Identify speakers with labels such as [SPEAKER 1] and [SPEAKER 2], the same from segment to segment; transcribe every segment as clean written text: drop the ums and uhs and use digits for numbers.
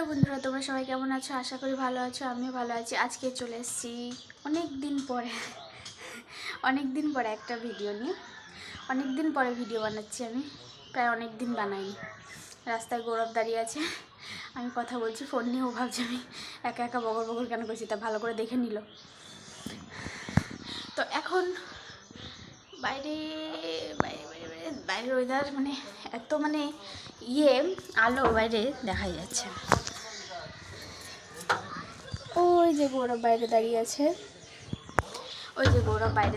[SPEAKER 1] Hello বন্ধুরা, তোমরা সবাই কেমন আছো? আশা করি ভালো আছো। আমিও ভালো আছি। আজকে চলে এসেছি অনেক দিন পরে একটা ভিডিও নিয়ে। অনেক দিন পরে ভিডিও বানাচ্ছি আমি, প্রায় অনেক দিন বানাইনি। রাস্তায় গৌরব দাঁড়িয়ে আছে, আমি কথা বলছি ফোন নিয়ে। ও ভাবছে আমি একা একা বগর বগর কেন করছি, তা ভালো করে দেখে নিল। তো এখন বাইরে বাইরে বাইরে বাইরের ওয়েদার মানে এত আলো বাইরে দেখাই যাচ্ছে। ওই যে গৌরব বাইরে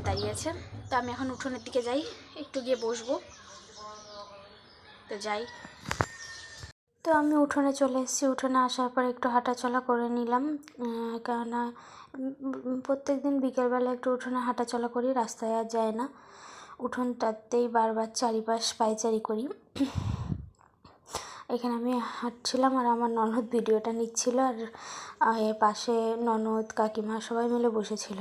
[SPEAKER 1] দাঁড়িয়ে আছে, তো আমি এখন উঠোনের দিকে যাই, একটু গিয়ে বসবো। তো যাই। তো আমি উঠোনে চলে এসেছি। উঠোনে আসার পর একটু হাঁটাচলা করে নিলাম, কেননা প্রত্যেক দিন বিকেলবেলা একটু উঠোনে হাঁটাচলা করি, রাস্তায় আর যায় না। উঠোনটাতেই বারবার চারিপাশ পায়চারি করি। এখানে আমি হাঁটছিলাম আর আমার ননদ ভিডিওটা নিচ্ছিল, আর এর পাশে ননদ কাকিমা সবাই মিলে বসেছিল।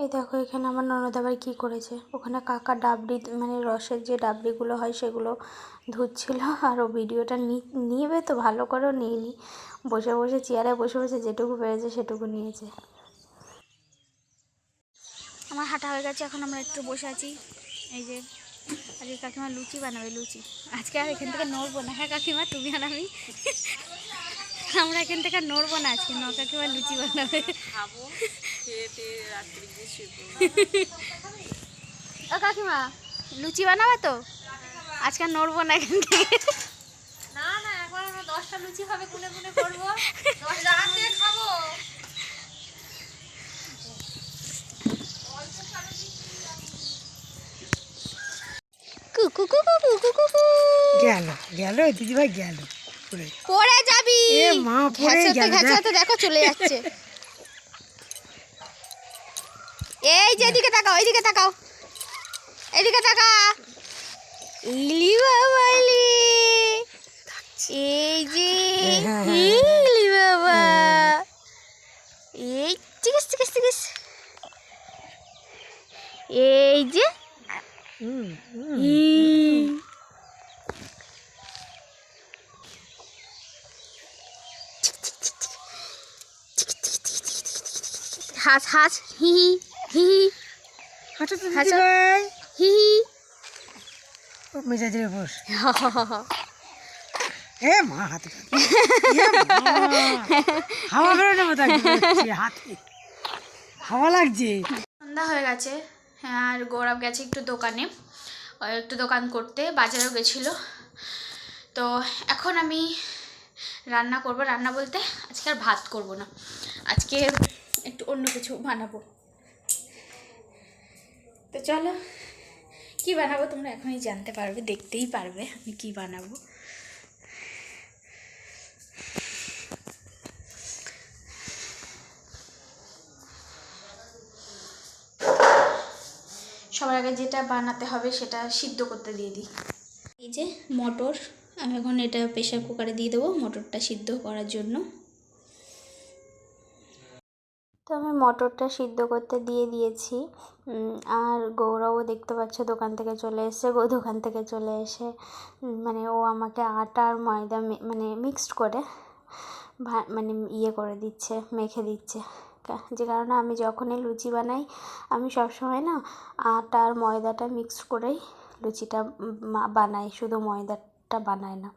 [SPEAKER 1] এই দেখো, এখানে আমার ননদ আবার কী করেছে, ওখানে কাকা ডাবরি মানে রসের যে ডাবরিগুলো হয় সেগুলো ধুচ্ছিল, আর ও ভিডিওটা নিবে তো ভালো করেও নিইনি, বসে বসে চেয়ারে বসে বসে যেটুকু পেরেছে সেটুকু নিয়েছে। আমার হাঁটা হয়ে গেছে, এখন আমরা একটু বসে আছি। এই যে আজকে কাকিমা লুচি বানাবে, লুচি। আজকে আর এখান থেকে নড়বো না। হ্যাঁ কাকিমা, তুমি আর আমি আমরা এখান থেকে নড়বো না আজকে। কাকিমা লুচি বানাবে, খাবো, ও কাকিমা লুচি বানাবে তো? আজকে নড়বো না এখান থেকে।
[SPEAKER 2] না না, একবার আমরা 10টা লুচি হবে, কোনে কোনে করবো, 10টা রাতে খাবো।
[SPEAKER 3] গেল দিদিভাই গেল,
[SPEAKER 1] পড়ে যাবি।
[SPEAKER 3] এ মা, পড়ে গেল।
[SPEAKER 1] দেখো চলে যাচ্ছে। এই যে এদিকে তাকাও, এইদিকে তাকাও, এইদিকে তাকা। ইলি বাবা ইলি, এই যে ইলি বাবা, এই চিকিস চিকিস চিকিস, এই যে হাস হাস, হি হি
[SPEAKER 3] হাঁটো তো দিদিভাই,
[SPEAKER 1] হি হি।
[SPEAKER 3] মেজাজের বস। এ মা, হাতে হাওয়া বেরোনো মতো হাতে হাওয়া লাগছে।
[SPEAKER 1] সন্ধ্যা হয়ে গেছে, আর গৌরব গেছে একটু দোকান করতে, বাজারেও গেছিলো। তো এখন আমি রান্না করব। রান্না বলতে আজকে আর ভাত করব না, আজকে একটু অন্য কিছু বানাবো। তো চলো, কি বানাবো তোমরা এখনই জানতে পারবে, দেখতেই পারবে আমি কি বানাবো। সবার আগে যেটা বানাতে হবে সেটা সিদ্ধ করতে দিয়ে দিই। এই যে মটর, আমি এখন এটা প্রেসার কুকারে দিয়ে দেবো মটরটা সিদ্ধ করার জন্য। তো আমি মটরটা সিদ্ধ করতে দিয়ে দিয়েছি। আর গৌরবও দেখতে পাচ্ছ দোকান থেকে চলে এসে মানে ও আমাকে আটা আর ময়দা মানে মিক্সড করে মানে করে দিচ্ছে, মেখে দিচ্ছে। যে কারণে আমি যখনই লুচি বানাই, আমি সবসময় না আটা আর ময়দাটা মিক্স করেই লুচিটা বানাই, শুধু ময়দাটা বানাই না।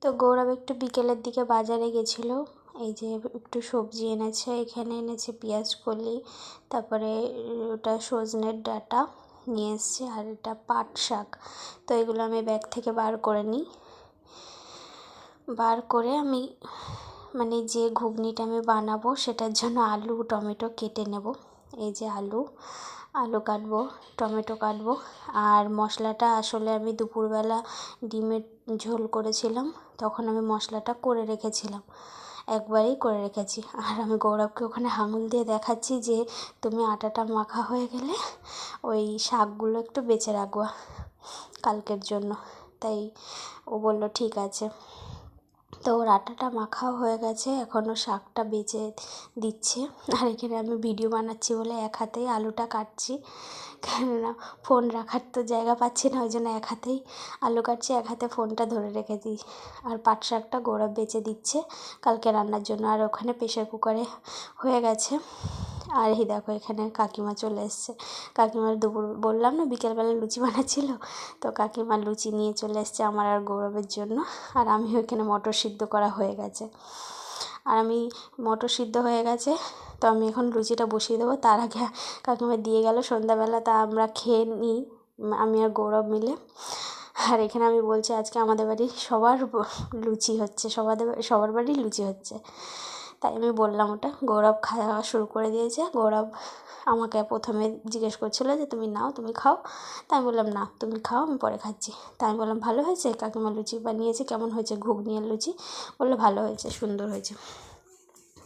[SPEAKER 1] তো গৌরব একটু বিকেলের দিকে বাজারে গেছিলো, এই যে একটু সবজি এনেছে, এখানে এনেছে পেঁয়াজ কলি, তারপরে ওটা সজনের ডাঁটা নিয়ে এসছে, আর এটা পাট শাক। তো এগুলো আমি ব্যাগ থেকে বার করে নিই, বার করে আমি মানে যে ঘুগনিটা আমি বানাবো সেটার জন্য আলু টমেটো কেটে নেব। এই যে আলু কাটবো, টমেটো কাটবো। আর মশলাটা আসলে আমি দুপুরবেলা ডিমের ঝোল করেছিলাম, তখন আমি মশলাটা করে রেখেছিলাম, একবারেই করে রেখেছি। আর আমি গৌরবকে ওখানে আঙুল দিয়ে দেখাচ্ছি যে তুমি আটাটা মাখা হয়ে গেলে ওই শাকগুলো একটু বেঁচে রাখবা কালকের জন্য। তাই ও বলল ঠিক আছে। তো ওর আটাটা মাখাও হয়ে গেছে, এখনও শাকটা বেজে দিচ্ছে। আর এখানে আমি ভিডিও বানাচ্ছি বলে এক হাতেই আলুটা কাটছি, কেননা ফোন রাখার তো জায়গা পাচ্ছি না, ওই জন্য এক হাতেই আলু কাটছি, এক হাতে ফোনটা ধরে রেখে দিই। আর পাট শাকটা গৌরব বেচে দিচ্ছে কালকে রান্নার জন্য। আর ওখানে প্রেশার কুকারে হয়ে গেছে। আর এই দেখো এখানে কাকিমা চলে এসছে। কাকিমার দুপুর বললাম না বিকেলবেলা লুচি বানাচ্ছিল, তো কাকিমা লুচি নিয়ে চলে এসছে আমার আর গৌরবের জন্য। আর আমি ওইখানে মটর সিদ্ধ করা হয়ে গেছে, আর আমি মটর সিদ্ধ হয়ে গেছে, তো আমি এখন লুচিটা বসিয়ে দেবো। তার আগে কাকিমা দিয়ে গেল সন্ধ্যাবেলা, তা আমরা খেয়ে নিই আমি আর গৌরব মিলে। আর এখানে আমি বলছি আজকে আমাদের বাড়ি সবার লুচি হচ্ছে, সবার বাড়ি লুচি হচ্ছে, তাই আমি বললাম ওটা। গৌরব খাওয়া শুরু করে দিয়েছে। গৌরব আমাকে প্রথমে জিজ্ঞেস করছিলো যে তুমি নাও, তুমি খাও। তাই আমি বললাম না তুমি খাও, আমি পরে খাচ্ছি। তাই আমি বললাম ভালো হয়েছে, কাকিমা লুচি বানিয়েছে, কেমন হয়েছে ঘুগনি আর লুচি? বললো ভালো হয়েছে, সুন্দর হয়েছে।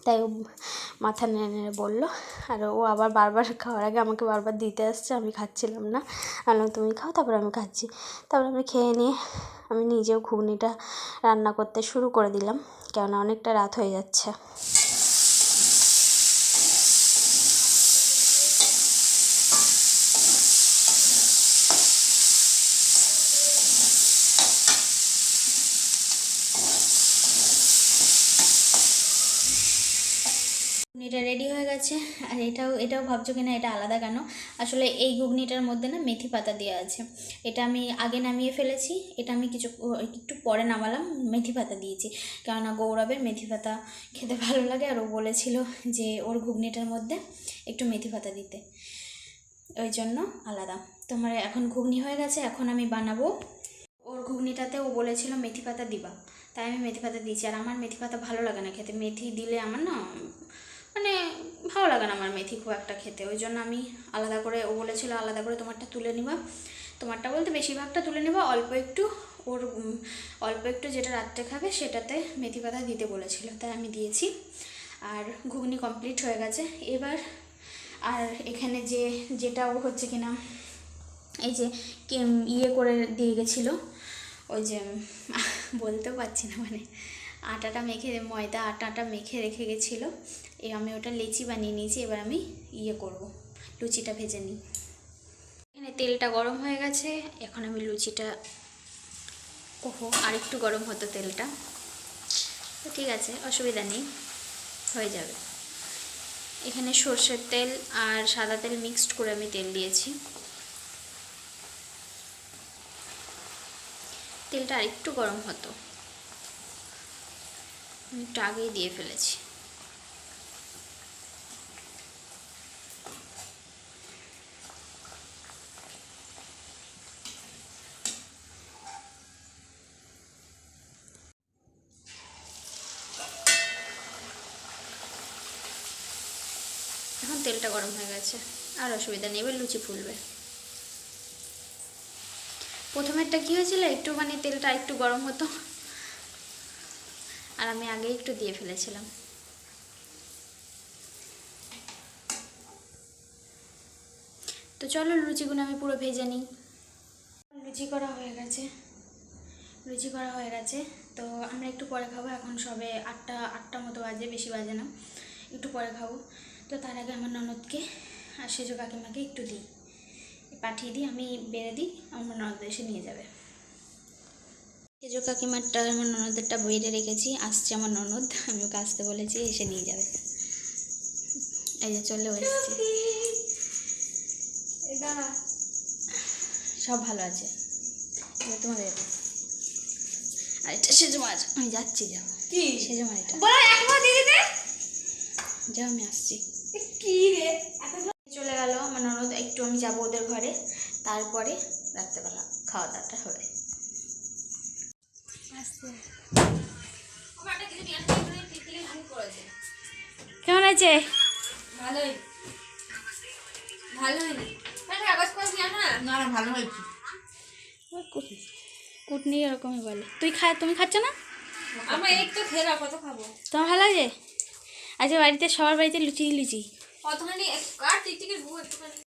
[SPEAKER 1] তাই ও মাথা নেড়ে নেড়ে বললো। আর ও আবার বারবার খাওয়ার আগে আমাকে বারবার দিতে আসছে, আমি খাচ্ছিলাম না, বললাম তুমি খাও, তারপর আমি খাচ্ছি। তারপর আমি খেয়ে নিয়ে আমি নিজেও ঘুগনিটা রান্না করতে শুরু করে দিলাম, কেননা অনেকটা রাত হয়ে যাচ্ছে। ঘুগনিটা রেডি হয়ে গেছে। আর এটাও ভাবছো কিনা এটা আলাদা কেন, আসলে এই ঘুগনিটার মধ্যে না মেথি পাতা দেওয়া আছে। এটা আমি আগে নামিয়ে ফেলেছি, এটা আমি একটু পরে নামালাম, মেথি পাতা দিয়েছি, কেননা গৌরবের মেথি পাতা খেতে ভালো লাগে। আর ও বলেছিল যে ওর ঘুগনিটার মধ্যে একটু মেথি পাতা দিতে, ওই জন্য আলাদা। তোমার এখন ঘুগনি হয়ে গেছে, এখন আমি বানাবো। ওর ঘুগনিটাতে ও বলেছিল মেথি পাতা দিবা, তাই আমি মেথি পাতা দিয়েছি। আর আমার মেথি পাতা ভালো লাগে না খেতে, মেথি দিলে আমার না মানে ভালো লাগে না আমার মেথি খুব একটা খেতে, ওই জন্য আমি আলাদা করে, ও বলেছিল আলাদা করে তোমারটা তুলে নিবা, তোমারটা বলতে বেশিরভাগটা তুলে নিবা, অল্প একটু যেটা রাত্রে খাবে সেটাতে মেথি পাতা দিতে বলেছিল, তাই আমি দিয়েছি। আর ঘুগনি কমপ্লিট হয়ে গেছে এবার। আর এখানে যেটা ও হচ্ছে কিনা এই যে ইয়ে করে দিয়ে গেছিলো, ওই যে বলতেও পারছি না, মানে আটাটা মেখে, ময়দা আটাটা মেখে রেখে গেছিলো, আমি ওটা লেচি বানিয়ে নিয়েছি। এবার আমি করব, লুচিটা ভেজে নিই। এখানে তেলটা গরম হয়ে গেছে, এখন আমি লুচিটা, আর একটু গরম হতো তেলটা, তো ঠিক আছে, অসুবিধা নেই, হয়ে যাবে। এখানে সর্ষের তেল আর সাদা তেল মিক্সড করে আমি তেল দিয়েছি। তেলটা আর একটু গরম হতো, আমি একটু আগেই দিয়ে ফেলেছি। এখন তেলটা গরম হয়ে গেছে, আর অসুবিধা নেই, এবার লুচি ফুলবে। প্রথমেরটা কী হয়েছিল, একটু মানে তেলটা একটু গরম হতো, আর আমি আগে একটু দিয়ে ফেলেছিলাম। তো চলো লুচিগুলো আমি পুরো ভেজে নিই। লুচি করা হয়ে গেছে, তো আমরা একটু পরে খাবো। এখন সবে আটটা মতো বাজে, বেশি বাজে না, একটু পরে খাবো। তো তার আগে আমার ননদকে আর সেজো কাকিমাকে একটু পাঠিয়ে দিই, আমি বেড়ে দিই, আমার ননদ এসে নিয়ে যাবে। সেজো কাকিমারটা আমার ননদেরটা বেড়ে রেখেছি, আসছে আমার ননদ, আমি ওকে আসতে বলেছি, এসে নিয়ে যাবে। এই যে চলেও এসছে। সব ভালো আছে, তোমাদের। আর এটা সেজো মাছ, আমি যাচ্ছি, যাও কি সেজো মাছ, এটা যাও, আমি আসছি। কি রে চলে গেল আমার ননদ, একটু আমি যাবো ওদের ঘরে, তারপরে রাত্রেবেলা খাওয়া দাওয়াটা হবে। কেমন আছে?
[SPEAKER 2] ভালোই না, ভালো হয়েছে।
[SPEAKER 1] কুটনি এরকমই বলে। তুমি খাচ্ছ না?
[SPEAKER 2] আমার এই তো খেলা, কত খাবো?
[SPEAKER 1] তোমার ভালো লাগে? আজকে বাড়িতে সবার বাড়িতে লুচি।
[SPEAKER 2] কতখানি কার টিকটিকের একটুখানি